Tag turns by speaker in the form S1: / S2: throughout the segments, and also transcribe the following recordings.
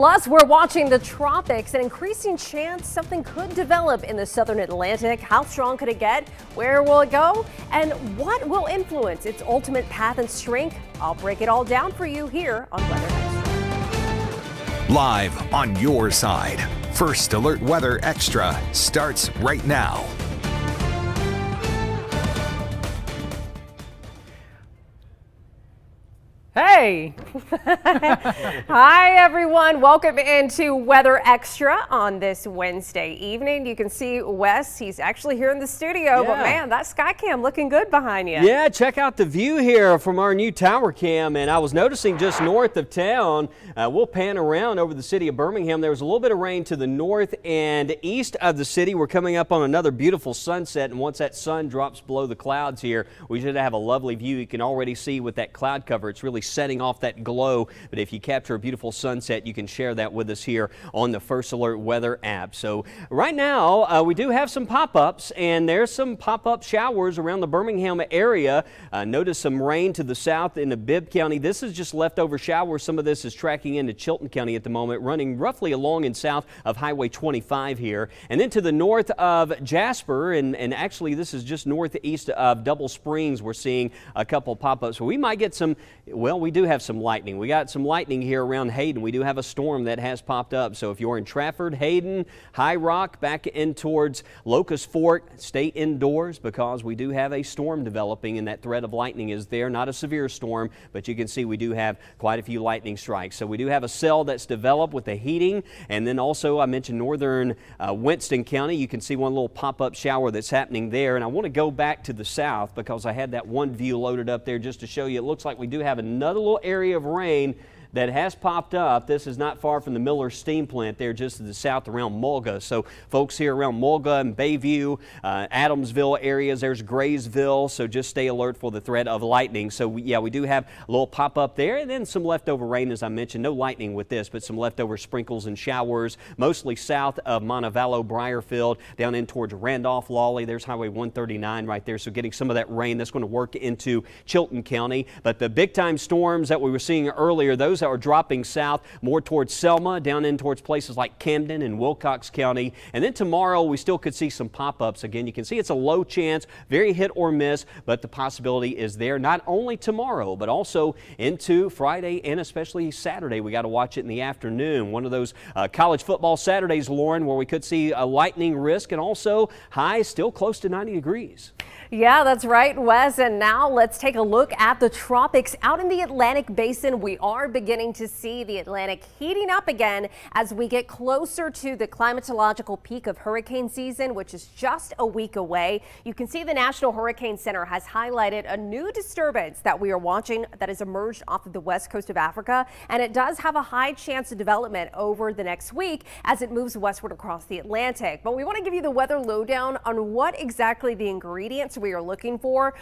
S1: Plus, we're watching the tropics. An increasing chance something could develop in the southern Atlantic. How strong could it get? Where will it go? And what will influence its ultimate path and strength? I'll break it all down for you here on Weather Extra.
S2: Live on your side. First Alert Weather Extra starts right now.
S1: Hey! Hi, everyone. Welcome into Weather Extra on this Wednesday evening. You can see Wes. He's actually here in the studio, but man, that sky cam looking good behind you.
S3: Yeah, check out the view here from our new tower cam. And I was noticing just north of town, we'll pan around over the city of Birmingham. There was a little bit of rain to the north and east of the city. We're coming up on another beautiful sunset. And once that sun drops below the clouds here, we should have a lovely view. You can already see with that cloud cover, it's really setting off that glow. But if you capture a beautiful sunset, you can share that with us here on the First Alert Weather app. So right now we do have some pop-ups, and there's some pop-up showers around the Birmingham area. Notice some rain to the south into Bibb County. This is just leftover showers. Some of this is tracking into Chilton County at the moment, running roughly along and south of Highway 25 here. And then to the north of Jasper, and actually this is just northeast of Double Springs, we're seeing a couple pop-ups. So we might get some, well, we do have some lightning. We got some lightning here around Hayden. We do have a storm that has popped up. So if you're in Trafford, Hayden, High Rock, back in towards Locust Fork, stay indoors because we do have a storm developing, and that threat of lightning is there. Not a severe storm, but you can see we do have quite a few lightning strikes. So we do have a cell that's developed with the heating, and then also I mentioned northern Winston County. You can see one little pop-up shower that's happening there. And I want to go back to the south because I had that one view loaded up there just to show you. It looks like we do have another little area of rain that has popped up. This is not far from the Miller Steam Plant there just to the south around Mulga. So folks here around Mulga and Bayview, Adamsville areas, there's Graysville. So just stay alert for the threat of lightning. So we do have a little pop up there, and then some leftover rain, as I mentioned. No lightning with this, but some leftover sprinkles and showers, mostly south of Montevallo, Briarfield, down in towards Randolph, Lawley. There's Highway 139 right there. So getting some of that rain that's going to work into Chilton County. But the big time storms that we were seeing earlier, those that are dropping south more towards Selma, down in towards places like Camden and Wilcox County. And then tomorrow we still could see some pop-ups. Again, you can see it's a low chance, very hit or miss, but the possibility is there not only tomorrow, but also into Friday and especially Saturday. We got to watch it in the afternoon. One of those college football Saturdays, Lauren, where we could see a lightning risk, and also highs still close to 90 degrees.
S1: Yeah, that's right, Wes. And now let's take a look at the tropics. Out in the Atlantic Basin, we are beginning to see the Atlantic heating up again as we get closer to the climatological peak of hurricane season, which is just a week away. You can see the National Hurricane Center has highlighted a new disturbance that we are watching that has emerged off of the west coast of Africa, and it does have a high chance of development over the next week as it moves westward across the Atlantic. But we want to give you the weather lowdown on what exactly the ingredients we are looking for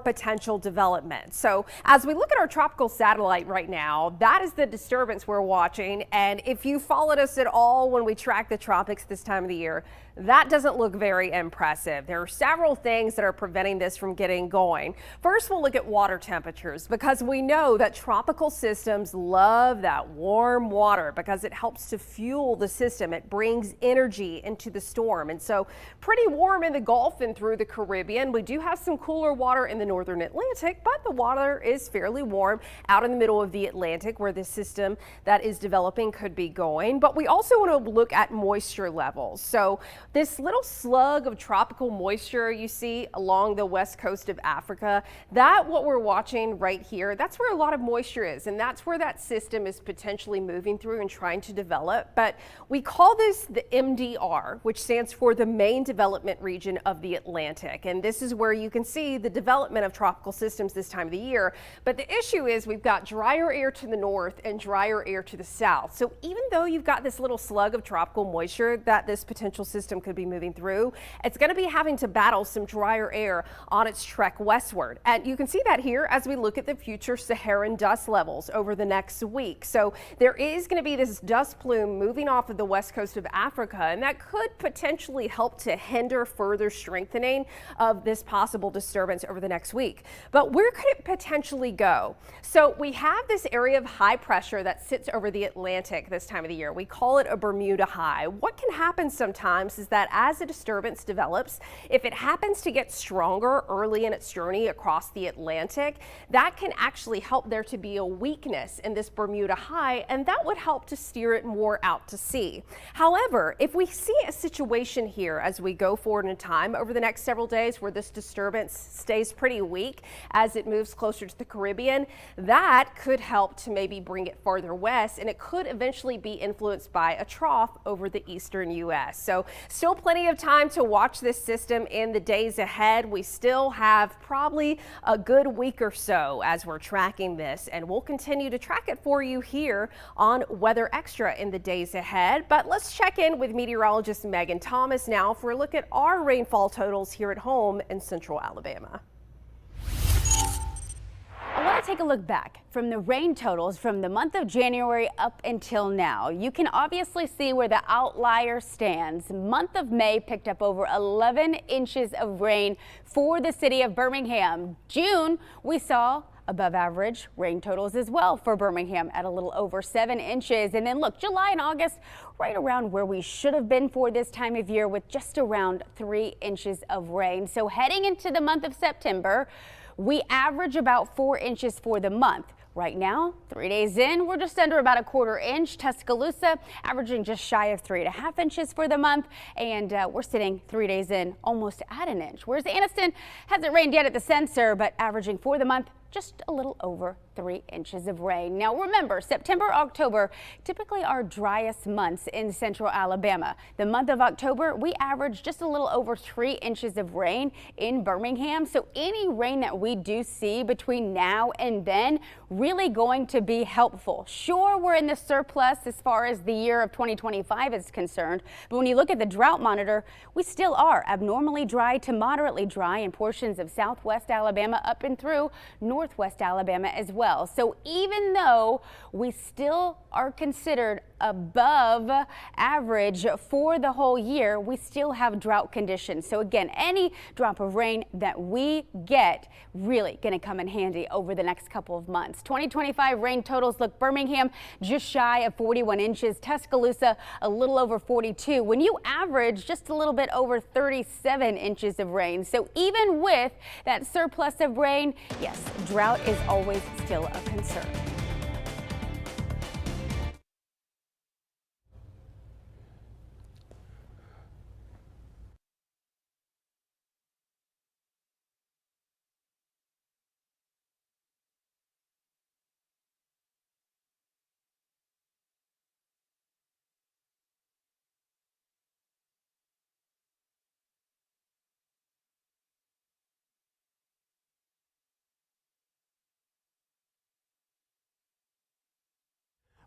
S1: potential development. So as we look at our tropical satellite right now, that is the disturbance we're watching. And if you followed us at all when we track the tropics this time of the year, that doesn't look very impressive. There are several things that are preventing this from getting going. First, we'll look at water temperatures because we know that tropical systems love that warm water because it helps to fuel the system. It brings energy into the storm. And so pretty warm in the Gulf and through the Caribbean. We do have some cooler water in the northern Atlantic, but the water is fairly warm out in the middle of the Atlantic where this system that is developing could be going. But we also want to look at moisture levels. So this little slug of tropical moisture you see along the west coast of Africa, that what we're watching right here, that's where a lot of moisture is, and that's where that system is potentially moving through and trying to develop. But we call this the MDR, which stands for the Main Development Region of the Atlantic. And this is where you can see the development of tropical systems this time of the year. But the issue is we've got drier air to the north and drier air to the south. So even though you've got this little slug of tropical moisture that this potential system could be moving through, it's going to be having to battle some drier air on its trek westward. And you can see that here as we look at the future Saharan dust levels over the next week. So there is going to be this dust plume moving off of the west coast of Africa, and that could potentially help to hinder further strengthening of this this possible disturbance over the next week. But where could it potentially go? So we have this area of high pressure that sits over the Atlantic this time of the year. We call it a Bermuda high. What can happen sometimes is that as a disturbance develops, if it happens to get stronger early in its journey across the Atlantic, that can actually help there to be a weakness in this Bermuda high, and that would help to steer it more out to sea. However, if we see a situation here as we go forward in time over the next several days where this disturbance stays pretty weak as it moves closer to the Caribbean, that could help to maybe bring it farther west, and it could eventually be influenced by a trough over the eastern U.S. So still plenty of time to watch this system in the days ahead. We still have probably a good week or so as we're tracking this, and we'll continue to track it for you here on Weather Extra in the days ahead. But let's check in with meteorologist Megan Thomas now for a look at our rainfall totals here at home in central Alabama.
S4: I want to take a look back from the rain totals from the month of January up until now. You can obviously see where the outlier stands. Month of May picked up over 11 inches of rain for the city of Birmingham. June, we saw above average rain totals as well for Birmingham at a little over 7 inches. And then look, July and August right around where we should have been for this time of year with just around 3 inches of rain. So heading into the month of September, we average about 4 inches for the month. Right now, 3 days in, we're just under about a quarter inch. Tuscaloosa averaging just shy of 3.5 inches for the month, and we're sitting 3 days in almost at an inch. Whereas Anniston hasn't rained yet at the sensor, but averaging for the month just a little over 3 inches of rain. Now remember, September, October typically our driest months in central Alabama. The month of October, we average just a little over 3 inches of rain in Birmingham. So any rain that we do see between now and then really going to be helpful. Sure, we're in the surplus as far as the year of 2025 is concerned, but when you look at the drought monitor, we still are abnormally dry to moderately dry in portions of southwest Alabama up and through northwest Alabama as well. So even though we still are considered above average for the whole year, we still have drought conditions. So again, any drop of rain that we get really going to come in handy over the next couple of months. 2025 rain totals look Birmingham just shy of 41 inches, Tuscaloosa a little over 42. When you average just a little bit over 37 inches of rain. So even with that surplus of rain, yes, drought is always still a concern.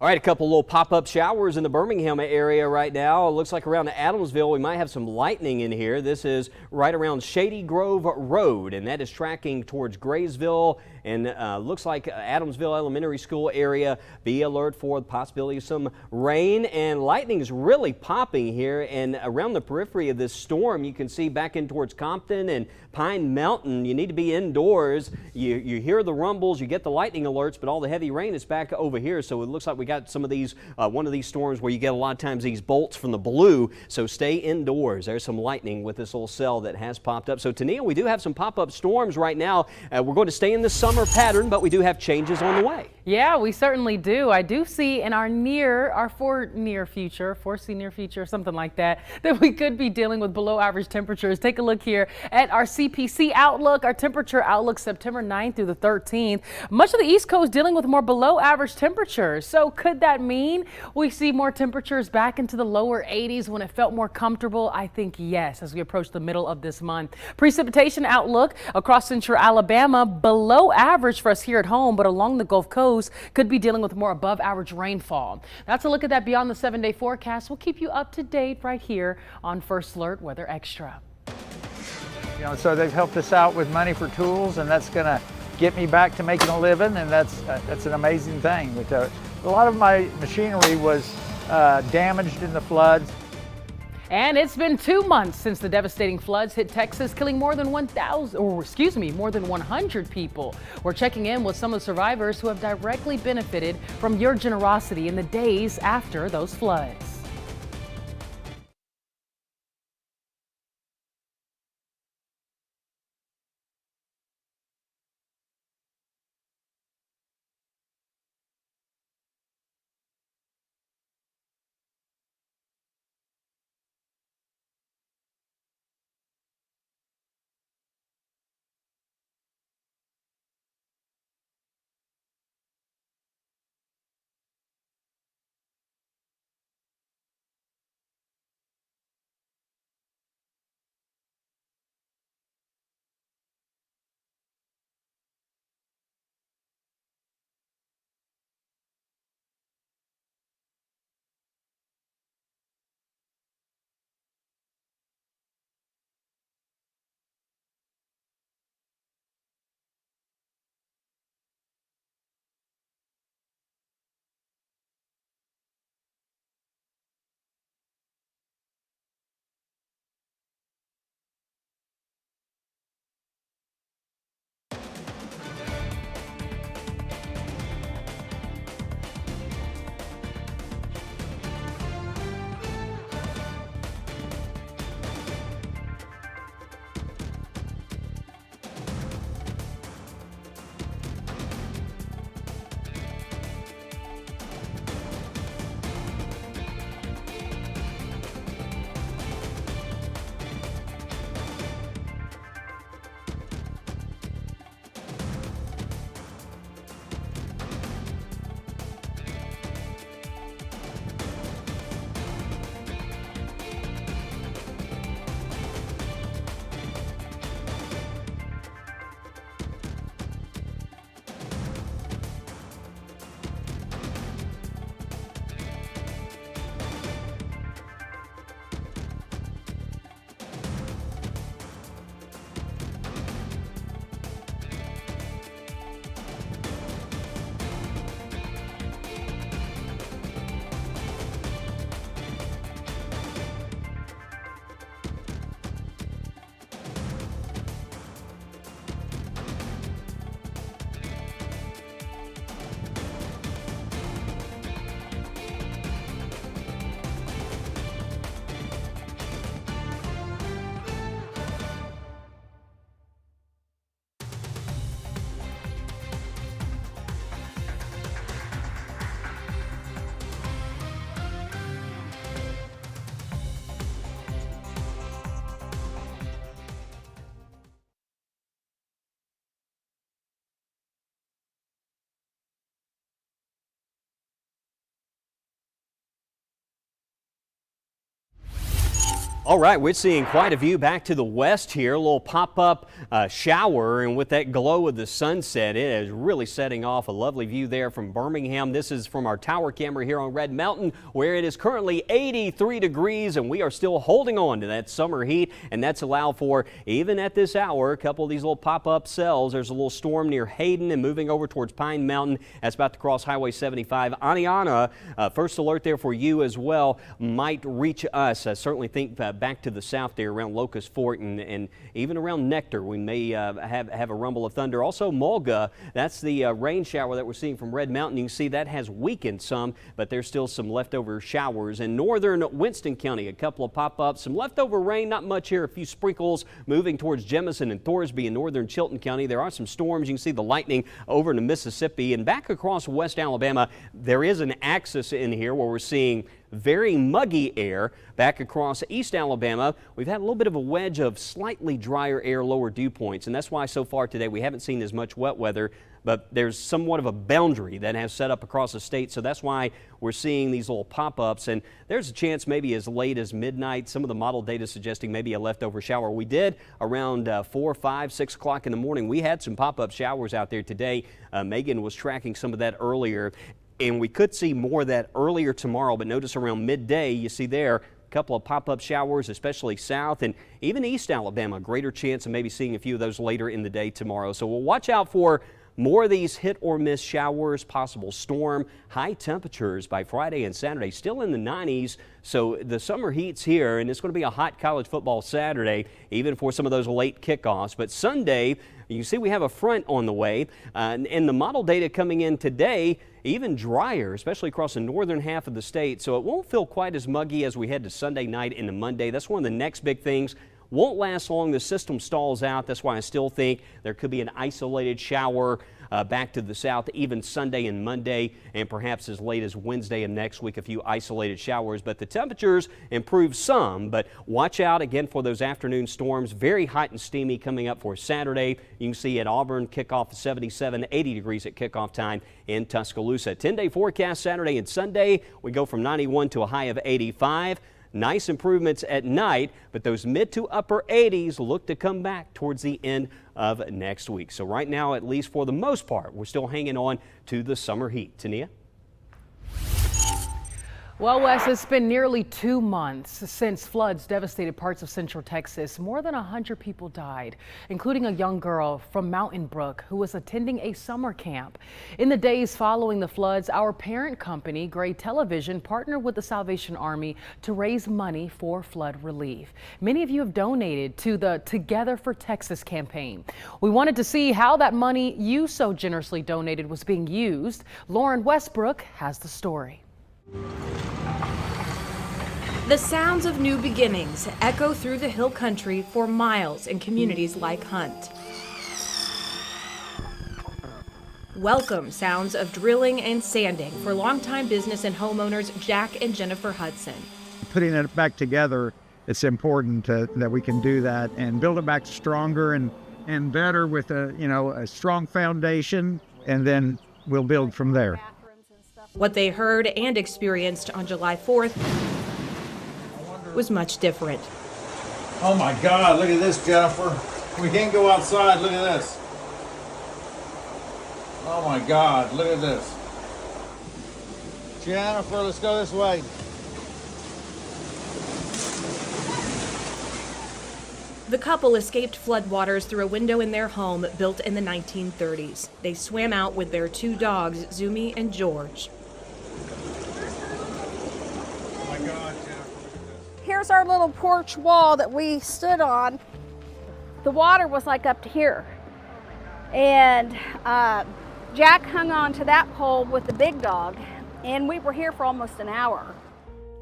S3: All right, a couple little pop-up showers in the Birmingham area right now. It looks like around Adamsville we might have some lightning in here. This is right around Shady Grove Road, and that is tracking towards Graysville and looks like Adamsville Elementary School area. Be alert for the possibility of some rain, and lightning is really popping here. And around the periphery of this storm, you can see back in towards Compton and Pine Mountain. You need to be indoors. You hear the rumbles, you get the lightning alerts, but all the heavy rain is back over here. So it looks like we got some of these, one of these storms where you get a lot of times these bolts from the blue. So stay indoors. There's some lightning with this little cell that has popped up. So Tania, we do have some pop-up storms right now. We're going to stay in the summer pattern, but we do have changes on the way.
S5: Yeah, we certainly do. I do see in our foresee near future, something like that we could be dealing with below average temperatures. Take a look here at our CPC outlook, our temperature outlook September 9th through the 13th. Much of the East Coast dealing with more below average temperatures. So could that mean we see more temperatures back into the lower 80s when it felt more comfortable? I think yes, as we approach the middle of this month. Precipitation outlook across central Alabama, below average for us here at home, but along the Gulf Coast could be dealing with more above average rainfall. That's a look at that beyond the 7-day forecast. We'll keep you up to date right here on First Alert Weather Extra.
S6: You know, so they've helped us out with money for tools, and that's going to get me back to making a living, and that's an amazing thing. But, a lot of my machinery was damaged in the floods.
S5: And it's been 2 months since the devastating floods hit Texas, killing more than 100 people. We're checking in with some of the survivors who have directly benefited from your generosity in the days after those floods.
S3: All right, we're seeing quite a view back to the west here, a little pop-up shower, and with that glow of the sunset, it is really setting off a lovely view there from Birmingham. This is from our tower camera here on Red Mountain, where it is currently 83 degrees, and we are still holding on to that summer heat, and that's allowed for, even at this hour, a couple of these little pop-up cells. There's a little storm near Hayden and moving over towards Pine Mountain. That's about to cross Highway 75. Aniana, first alert there for you as well, might reach us. I certainly think back to the south there around Locust Fort and even around Nectar, we may have a rumble of thunder. Also Mulga, that's the rain shower that we're seeing from Red Mountain. You can see that has weakened some, but there's still some leftover showers. In northern Winston County, a couple of pop-ups, some leftover rain, not much here, a few sprinkles moving towards Jemison and Thorsby in northern Chilton County. There are some storms. You can see the lightning over into Mississippi and back across West Alabama. There is an axis in here where we're seeing very muggy air. Back across East Alabama, we've had a little bit of a wedge of slightly drier air, lower dew points, and that's why so far today we haven't seen as much wet weather, but there's somewhat of a boundary that has set up across the state, so that's why we're seeing these little pop-ups, and there's a chance maybe as late as midnight. Some of the model data suggesting maybe a leftover shower. We did around 4, 5, 6 o'clock in the morning. We had some pop-up showers out there today. Megan was tracking some of that earlier. And we could see more of that earlier tomorrow, but notice around midday, you see there a couple of pop-up showers, especially south and even East Alabama. Greater chance of maybe seeing a few of those later in the day tomorrow. So we'll watch out for More of these hit or miss showers, possible storm, high temperatures by Friday and Saturday, still in the 90s. So the summer heat's here, and it's going to be a hot college football Saturday, even for some of those late kickoffs. But Sunday, you see we have a front on the way, and the model data coming in today, even drier, especially across the northern half of the state. So it won't feel quite as muggy as we head to Sunday night into Monday. That's one of the next big things. Won't last long. The system stalls out. That's why I still think there could be an isolated shower back to the south even Sunday and Monday, and perhaps as late as Wednesday of next week, a few isolated showers. But the temperatures improve some, but watch out again for those afternoon storms. Very hot and steamy coming up for Saturday. You can see at Auburn kickoff at 77, 80 degrees at kickoff time in Tuscaloosa. 10-day forecast Saturday and Sunday. We go from 91 to a high of 85. Nice improvements at night, but those mid to upper 80s look to come back towards the end of next week. So right now, at least for the most part, we're still hanging on to the summer heat. Tania?
S5: Well, Wes, it's been nearly 2 months since floods devastated parts of central Texas. More than 100 people died, including a young girl from Mountain Brook who was attending a summer camp. In the days following the floods, our parent company, Gray Television, partnered with the Salvation Army to raise money for flood relief. Many of you have donated to the Together for Texas campaign. We wanted to see how that money you so generously donated was being used. Lauren Westbrook has the story.
S7: The sounds of new beginnings echo through the hill country for miles in communities like Hunt. Welcome sounds of drilling and sanding for longtime business and homeowners Jack and Jennifer Hudson.
S6: Putting it back together, it's important that we can do that and build it back stronger and better with a strong foundation, and then we'll build from there.
S7: What they heard and experienced on July 4th was much different.
S8: Oh my God, look at this, Jennifer. We can't go outside, look at this. Oh my God, look at this. Jennifer, let's go this way.
S7: The couple escaped floodwaters through a window in their home built in the 1930s. They swam out with their 2 dogs, Zumi and George.
S8: Oh my God, Jennifer.
S9: Here's our little porch wall that we stood on. The water was like up to here. And Jack hung on to that pole with the big dog, and we were here for almost an hour.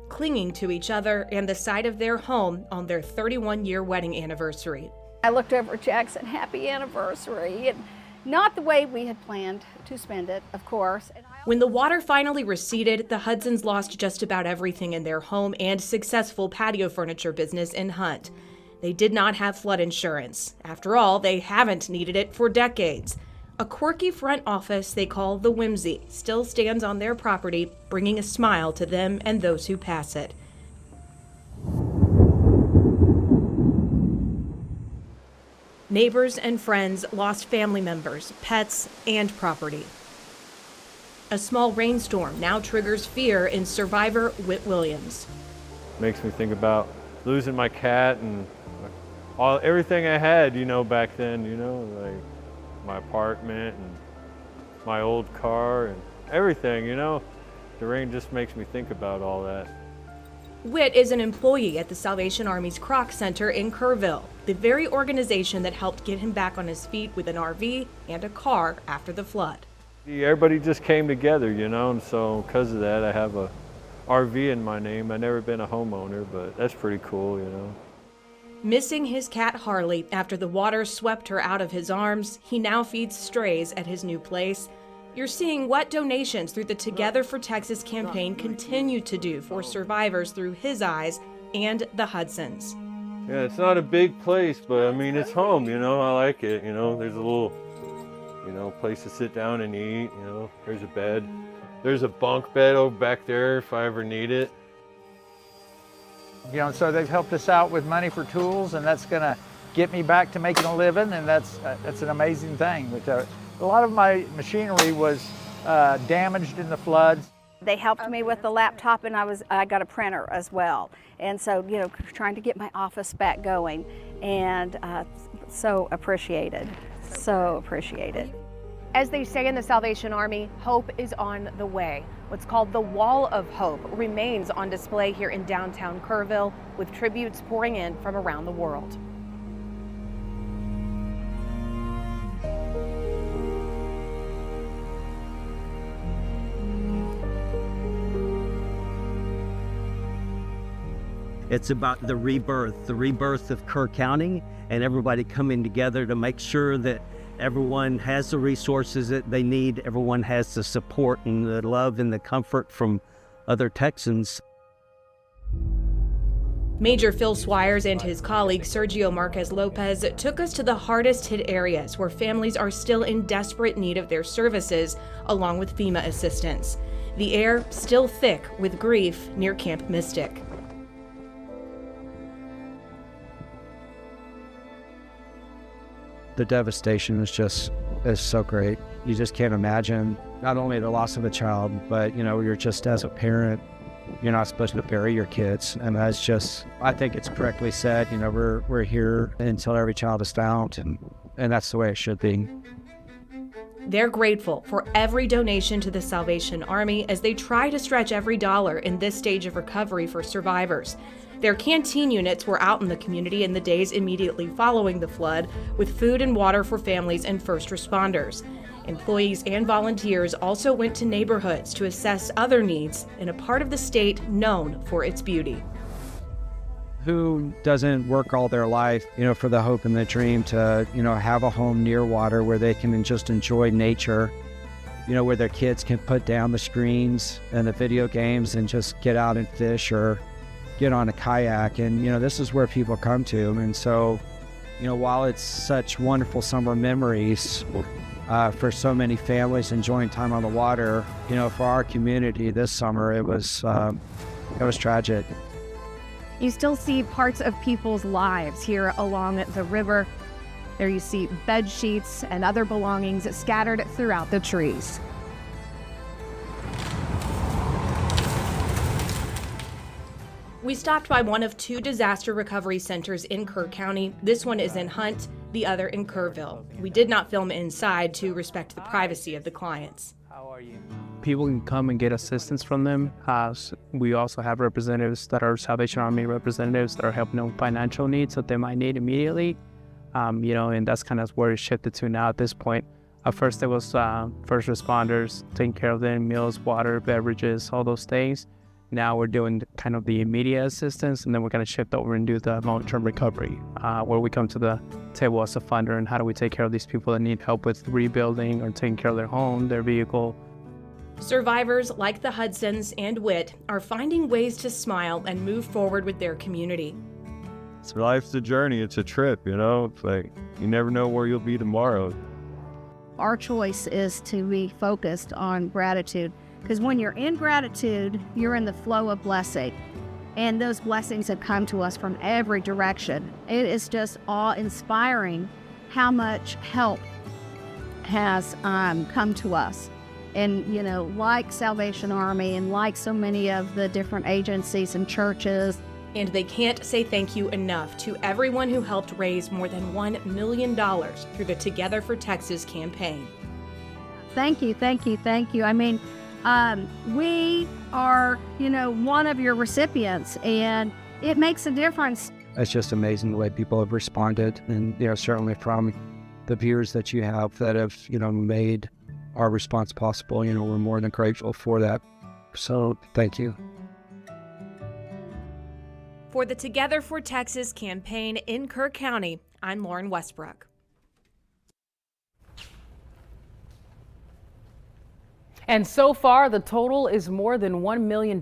S7: Clinging to each other and the side of their home on their 31-year wedding anniversary.
S9: I looked over at Jack and said, "Happy anniversary." And not the way we had planned to spend it, of course.
S7: When the water finally receded, the Hudsons lost just about everything in their home and successful patio furniture business in Hunt. They did not have flood insurance. After all, they haven't needed it for decades. A quirky front office they call the Whimsy still stands on their property, bringing a smile to them and those who pass it. Neighbors and friends lost family members, pets, and property. A small rainstorm now triggers fear in survivor Whit Williams.
S10: Makes me think about losing my cat and everything I had, back then, like my apartment and my old car and everything, The rain just makes me think about all that.
S7: Whit is an employee at the Salvation Army's Kroc Center in Kerrville, the very organization that helped get him back on his feet with an RV and a car after the flood.
S10: Everybody just came together, and so because of that, I have a RV in my name. I've never been a homeowner, but that's pretty cool,
S7: Missing his cat Harley after the water swept her out of his arms, he now feeds strays at his new place. You're seeing what donations through the Together for Texas campaign continue to do for survivors through his eyes and the Hudsons.
S10: Yeah, it's not a big place, but I mean, it's home, I like it, There's a little, place to sit down and eat, There's a bed. There's a bunk bed over back there if I ever need it.
S6: So they've helped us out with money for tools, and that's going to get me back to making a living, and that's an amazing thing. But, a lot of my machinery was damaged in the floods.
S9: They helped me with the laptop, and I got a printer as well. And so, trying to get my office back going, and so appreciated, so appreciated.
S11: As they say in the Salvation Army, hope is on the way. What's called the Wall of Hope remains on display here in downtown Kerrville, with tributes pouring in from around the world.
S12: It's about the rebirth of Kerr County, and everybody coming together to make sure that everyone has the resources that they need, everyone has the support and the love and the comfort from other Texans.
S7: Major Phil Swires and his colleague Sergio Marquez Lopez took us to the hardest hit areas where families are still in desperate need of their services, along with FEMA assistance. The air still thick with grief near Camp Mystic.
S6: The devastation is so great. You just can't imagine not only the loss of a child, but you're just, as a parent, you're not supposed to bury your kids. And that's just, I think it's correctly said, we're here until every child is found, and that's the way it should be.
S7: They're grateful for every donation to the Salvation Army as they try to stretch every dollar in this stage of recovery for survivors. Their canteen units were out in the community in the days immediately following the flood, with food and water for families and first responders. Employees and volunteers also went to neighborhoods to assess other needs in a part of the state known for its beauty.
S6: Who doesn't work all their life, for the hope and the dream to, have a home near water where they can just enjoy nature, where their kids can put down the screens and the video games and just get out and fish or get on a kayak. And, this is where people come to. And so, while it's such wonderful summer memories for so many families enjoying time on the water, for our community this summer, it was tragic.
S11: You still see parts of people's lives here along the river. There you see bed sheets and other belongings scattered throughout the trees.
S7: We stopped by one of two disaster recovery centers in Kerr County. This one is in Hunt, the other in Kerrville. We did not film inside to respect the privacy of the clients.
S13: How are you? People can come and get assistance from them. We also have representatives that are Salvation Army representatives that are helping them with financial needs that they might need immediately. And that's kind of where it shifted to now at this point. At first, it was first responders, taking care of them, meals, water, beverages, all those things. Now we're doing kind of the immediate assistance, and then we're going to shift over and do the long-term recovery, where we come to the table as a funder and how do we take care of these people that need help with rebuilding or taking care of their home, their vehicle.
S7: Survivors like the Hudsons and Witt are finding ways to smile and move forward with their community.
S10: So life's a journey, it's a trip, It's like you never know where you'll be tomorrow.
S9: Our choice is to be focused on gratitude, because when you're in gratitude, you're in the flow of blessing. And those blessings have come to us from every direction. It is just awe-inspiring how much help has come to us. And, like Salvation Army and like so many of the different agencies and churches.
S7: And they can't say thank you enough to everyone who helped raise more than $1 million through the Together for Texas campaign.
S9: Thank you, thank you, thank you. I mean, we are, one of your recipients, and it makes a difference.
S6: It's just amazing the way people have responded, and certainly from the viewers that you have that have made our response possible. We're more than grateful for that. So thank you.
S7: For the Together for Texas campaign in Kerr County, I'm Lauren Westbrook.
S5: And so far, the total is more than $1 million.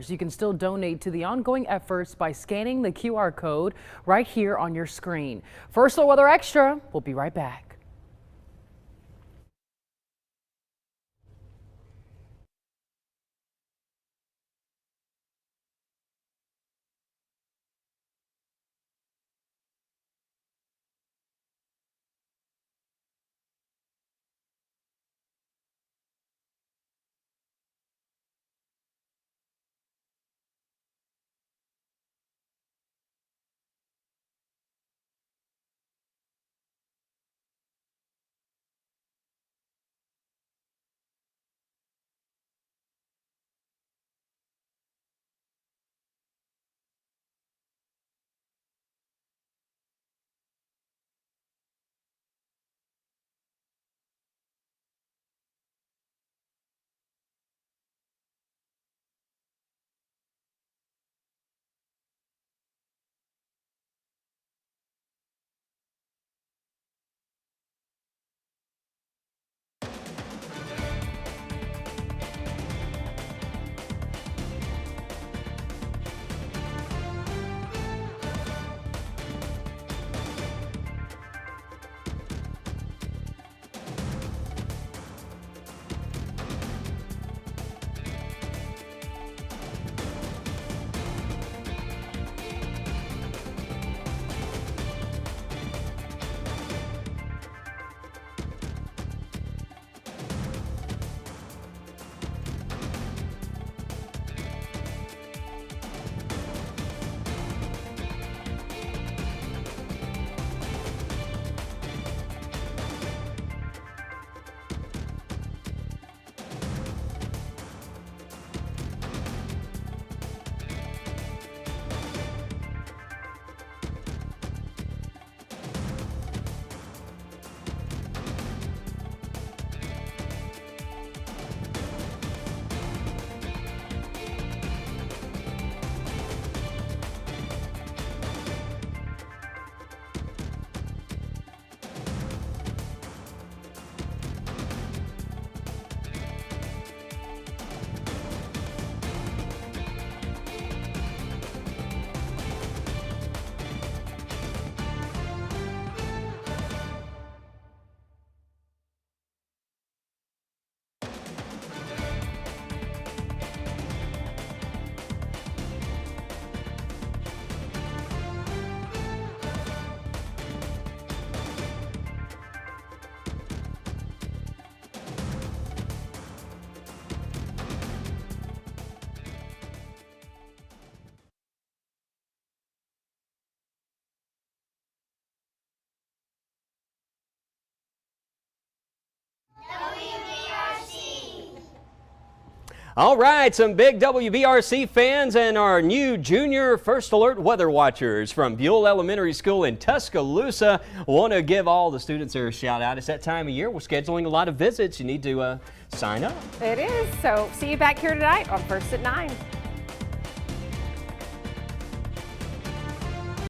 S5: You can still donate to the ongoing efforts by scanning the QR code right here on your screen. First Alert Weather Extra, we'll be right back.
S3: All right, some big WBRC fans and our new junior First Alert weather watchers from Buell Elementary School in Tuscaloosa want to give all the students there a shout out. It's that time of year. We're scheduling a lot of visits. You need to sign up.
S1: It is. So see you back here tonight on First at 9.